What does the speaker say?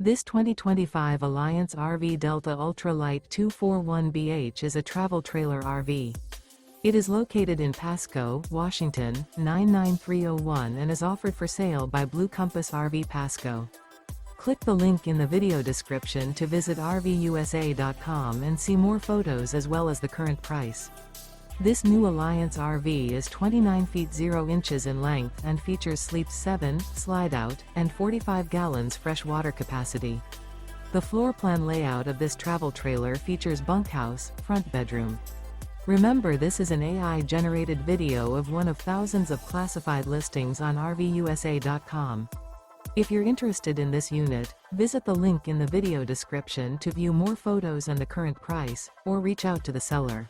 This 2025 Alliance RV Delta Ultra Lite 241BH is a travel trailer RV. It is located in Pasco, Washington, 99301 and is offered for sale by Blue Compass RV Pasco. Click the link in the video description to visit RVUSA.com and see more photos as well as the current price. This new Alliance RV is 29 feet 0 inches in length and features Sleep 7, Slideout, and 45 gallons fresh water capacity. The floor plan layout of this travel trailer features bunkhouse, front bedroom. Remember, this is an AI-generated video of one of thousands of classified listings on RVUSA.com. If you're interested in this unit, visit the link in the video description to view more photos and the current price, or reach out to the seller.